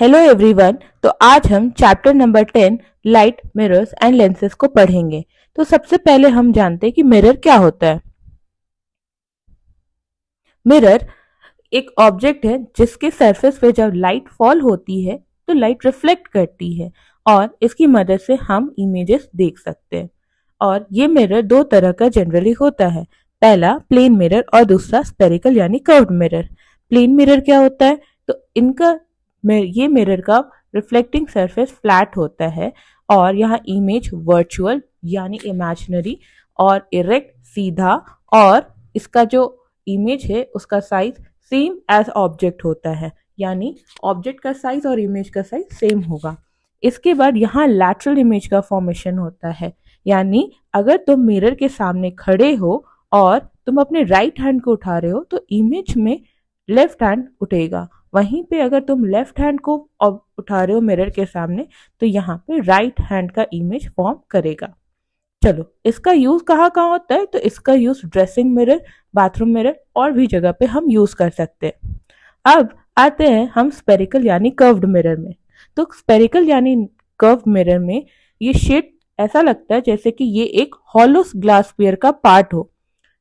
Hello everyone. तो आज हम chapter number 10 light mirrors and lenses को पढ़ेंगे। तो सबसे पहले हम जानते हैं कि मिरर क्या होता है। मिरर एक ऑब्जेक्ट है जिसके सरफेस पे जब लाइट फॉल होती है तो लाइट रिफ्लेक्ट करती है और इसकी मदद से हम इमेजेस देख सकते हैं। और ये मिरर दो तरह का जनरली होता है। पहला प्लेन मिरर और दूसरा स्पेरिकल यानी कर्व्ड मिरर। प्लेन मिरर क्या होता है? तो इनका ये मिरर का रिफ्लेक्टिंग सरफेस फ्लैट होता है और यहाँ इमेज वर्चुअल यानी इमेजिनरी और इरेक्ट सीधा, और इसका जो इमेज है उसका साइज सेम एज ऑब्जेक्ट होता है, यानी ऑब्जेक्ट का साइज और इमेज का साइज सेम होगा। इसके बाद यहाँ लैटरल इमेज का फॉर्मेशन होता है, यानी अगर तुम मिरर के सामने खड़े हो और तुम अपने राइट हैंड को उठा रहे हो तो इमेज में लेफ्ट हैंड उठेगा। वहीं पे अगर तुम लेफ्ट हैंड को उठा रहे हो मिरर के सामने तो यहाँ पे राइट हैंड का इमेज फॉर्म करेगा। चलो, इसका यूज कहाँ कहाँ होता है? तो इसका use dressing mirror, bathroom mirror और भी जगह पे हम यूज कर सकते हैं। अब आते हैं हम स्पेरिकल यानी कर्व्ड मिरर में। तो स्पेरिकल यानी कर्व्ड मिरर में ये शेप ऐसा लगता है जैसे कि ये एक हॉलो ग्लास स्फीयर का पार्ट हो।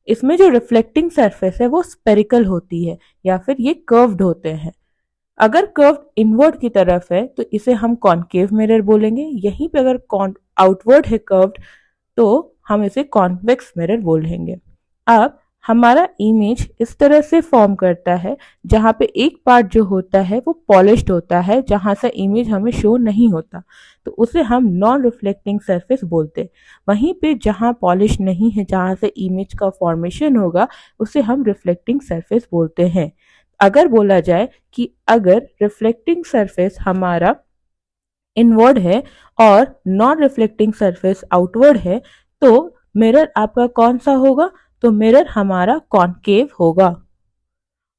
इसमें जो रिफ्लेक्टिंग सरफेस है वो स्पेरिकल होती है या फिर ये कर्व्ड होते हैं। अगर कर्व इनवर्ड की तरफ है तो इसे हम कॉनकेव मिरर बोलेंगे। यहीं पे अगर आउटवर्ड है कर्व्ड तो हम इसे कॉन्वेक्स मिरर बोलेंगे। अब हमारा इमेज इस तरह से फॉर्म करता है जहां पे एक पार्ट जो होता है वो पॉलिश्ड होता है, जहां से इमेज हमें शो नहीं होता, तो उसे हम नॉन रिफ्लेक्टिंग सरफेस बोलते हैं। वहीं पे जहां पॉलिश नहीं है, जहां से इमेज का फॉर्मेशन होगा, उसे हम रिफ्लेक्टिंग सरफेस बोलते हैं। अगर बोला जाए कि अगर रिफ्लेक्टिंग सरफेस हमारा इनवर्ड है और नॉन रिफ्लेक्टिंग सरफेस आउटवर्ड है तो मिरर आपका कौन सा होगा? तो मिरर हमारा कॉनकेव होगा।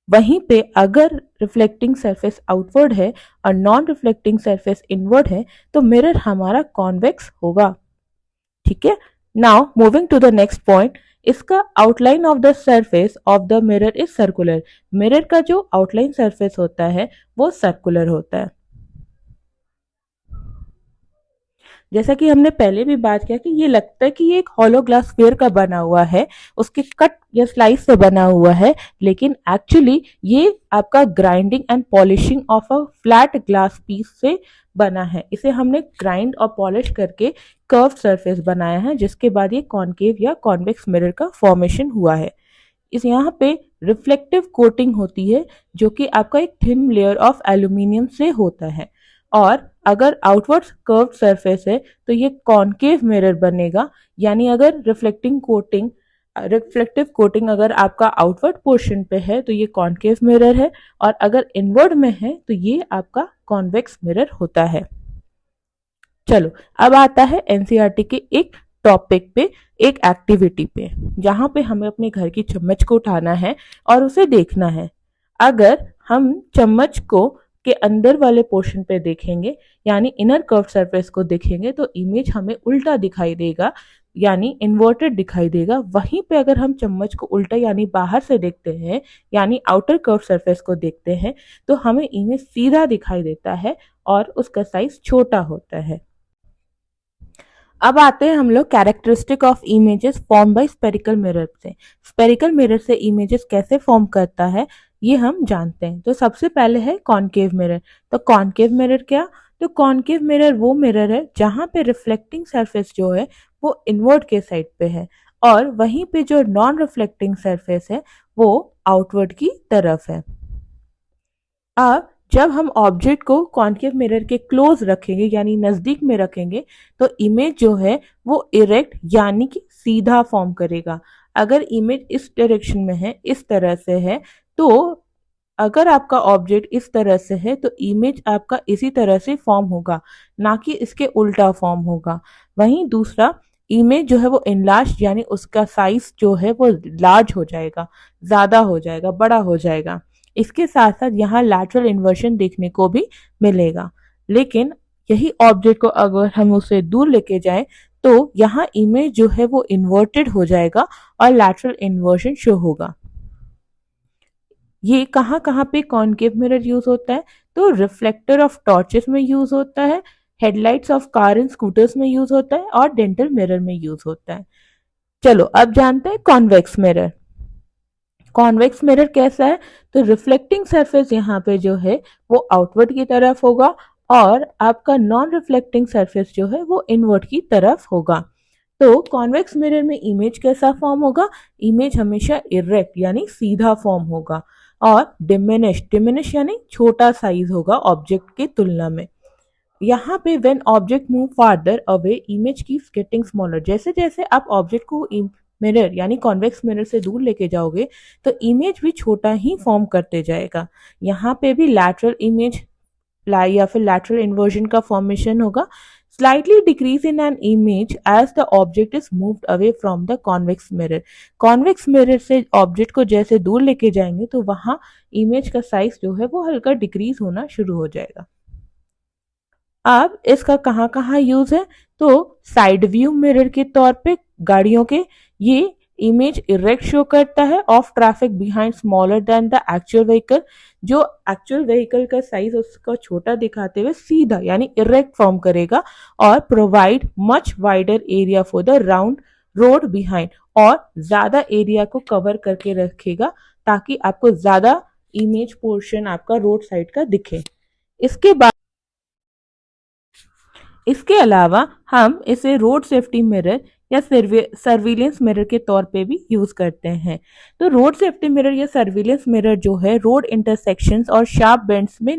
वहीं पे अगर रिफ्लेक्टिंग सरफेस आउटवर्ड है और नॉन रिफ्लेक्टिंग सरफेस इनवर्ड है तो मिरर हमारा कॉन्वेक्स होगा। ठीक है। Now moving to the next point. इसका outline of the surface of the mirror is circular. Mirror का जो आउटलाइन सरफेस होता है वो सर्कुलर होता है। जैसा कि हमने पहले भी बात किया कि ये लगता है कि ये एक हॉलो ग्लास स्फीयर का बना हुआ है, उसके कट या स्लाइस से बना हुआ है, लेकिन एक्चुअली ये आपका grinding and polishing of a flat glass piece से बना है। इसे हमने ग्राइंड और पॉलिश करके कर्व सरफेस बनाया है, जिसके बाद ये कॉनकेव या कॉन्वेक्स मिरर का फॉर्मेशन हुआ है। इस यहाँ पे रिफ्लेक्टिव कोटिंग होती है जो कि आपका एक थिन लेयर ऑफ एल्यूमिनियम से होता है। और अगर आउटवर्ड कर्व सरफेस है तो ये कॉनकेव मिरर बनेगा, यानी अगर रिफ्लेक्टिव कोटिंग अगर आपका आउटवर्ड पोर्शन पे है तो ये कॉनकेव मिरर है, और अगर इनवर्ड में है तो ये आपका कॉन्वेक्स मिरर होता है। चलो, अब आता है एनसीईआरटी के एक टॉपिक पे, एक एक्टिविटी पे, जहां पे हमें अपने घर की चम्मच को उठाना है और उसे देखना है। अगर हम चम्मच को के अंदर वाले पोर्शन पे देखेंगे यानी इनर कर्व सरफेस को देखेंगे तो इमेज हमें उल्टा दिखाई देगा, यानी इन्वर्टेड दिखाई देगा। वहीं पे अगर हम चम्मच को उल्टा यानी बाहर से देखते हैं यानी आउटर कर्व सरफेस को देखते हैं तो हमें इमेज सीधा दिखाई देता है और उसका साइज छोटा होता है। अब आते हैं हम लोग characteristic of images form by spherical mirror से। स्पेरिकल मिरर से इमेजेस कैसे फॉर्म करता है ये हम जानते हैं। तो सबसे पहले है कॉनकेव मिरर। तो कॉनकेव मिरर क्या? तो कॉनकेव मिरर वो मिरर है जहां पे रिफ्लेक्टिंग सरफेस जो है वो इनवर्ड के साइड पे है और वहीं पे जो नॉन रिफ्लेक्टिंग सरफेस है वो आउटवर्ड की तरफ है। अब जब हम ऑब्जेक्ट को कॉनकेव मिरर के क्लोज रखेंगे यानी नजदीक में रखेंगे तो इमेज जो है वो इरेक्ट यानी कि सीधा फॉर्म करेगा। अगर इमेज इस डायरेक्शन में है, इस तरह से है, तो अगर आपका ऑब्जेक्ट इस तरह से है तो इमेज आपका इसी तरह से फॉर्म होगा, ना कि इसके उल्टा फॉर्म होगा। वहीं दूसरा इमेज जो है वो इनलार्ज यानी उसका साइज जो है वो लार्ज हो जाएगा, ज्यादा हो जाएगा, बड़ा हो जाएगा। इसके साथ साथ यहाँ लैटरल इन्वर्शन देखने को भी मिलेगा। लेकिन यही ऑब्जेक्ट को अगर हम उसे दूर लेके जाएं तो यहाँ इमेज जो है वो इन्वर्टेड हो जाएगा और लैटरल इन्वर्शन शो होगा। ये कहाँ कहाँ पे कॉनकेव मिरर यूज होता है? तो रिफ्लेक्टर ऑफ टॉर्चेस में यूज होता है, headlights of car and scooters में यूज होता है और डेंटल मिरर में यूज होता है। चलो अब जानते हैं कॉन्वेक्स मिरर। कॉन्वेक्स मिरर कैसा है? तो रिफ्लेक्टिंग सरफेस यहाँ पे जो है वो आउटवर्ड की तरफ होगा और आपका नॉन रिफ्लेक्टिंग सरफेस जो है वो इनवर्ड की तरफ होगा। तो कॉन्वेक्स मिरर में इमेज कैसा फॉर्म होगा? इमेज हमेशा इरेक्ट यानी सीधा फॉर्म होगा और डिमिनिश यानी छोटा साइज होगा ऑब्जेक्ट की तुलना में। यहाँ पे when object move farther away image keeps getting smaller. जैसे जैसे आप ऑब्जेक्ट को मिरर यानी कॉन्वेक्स मिरर से दूर लेके जाओगे तो इमेज भी छोटा ही फॉर्म करते जाएगा। यहाँ पे भी लैटरल इमेज या फिर लैटरल इन्वर्जन का फॉर्मेशन होगा। Slightly decrease in an image as the object is moved away from the convex mirror। convex mirror से ऑब्जेक्ट को जैसे दूर लेके जाएंगे तो वहां इमेज का साइज जो है वो हल्का डिक्रीज होना शुरू हो जाएगा। अब इसका कहाँ कहाँ यूज है? तो साइड व्यू मिरर के तौर पे गाड़ियों के ये इमेज इरेक्ट शो करता है of traffic behind smaller than the actual vehicle. जो एक्चुअल व्हीकल का साइज उसका छोटा दिखाते हुए सीधा यानी इरेक्ट फॉर्म करेगा और provide much wider area for the round road behind, और ज्यादा एरिया को कवर करके रखेगा ताकि आपको ज्यादा इमेज पोर्शन आपका रोड साइड का दिखे। इसके बाद इसके अलावा हम इसे रोड सेफ्टी मिरर या सर्विलेंस मिरर के तौर पे भी यूज करते हैं। तो रोड सेफ्टी मिरर या सर्विलेंस मिरर जो है रोड इंटरसेक्शंस और शार्प बेंड्स में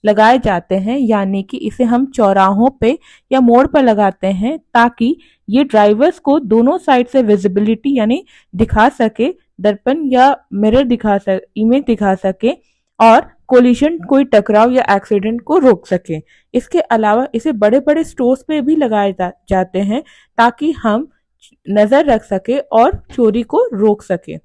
लगाए जाते हैं, यानी कि इसे हम चौराहों पे या मोड़ पर लगाते हैं ताकि ये ड्राइवर्स को दोनों साइड से विजिबिलिटी यानी दिखा सके, दर्पण या मिरर दिखा सके, इमेज दिखा सके और कोलिशन कोई टकराव या एक्सीडेंट को रोक सके। इसके अलावा इसे बड़े बड़े स्टोर्स पे भी लगाए जाते हैं ताकि हम नजर रख सके और चोरी को रोक सके।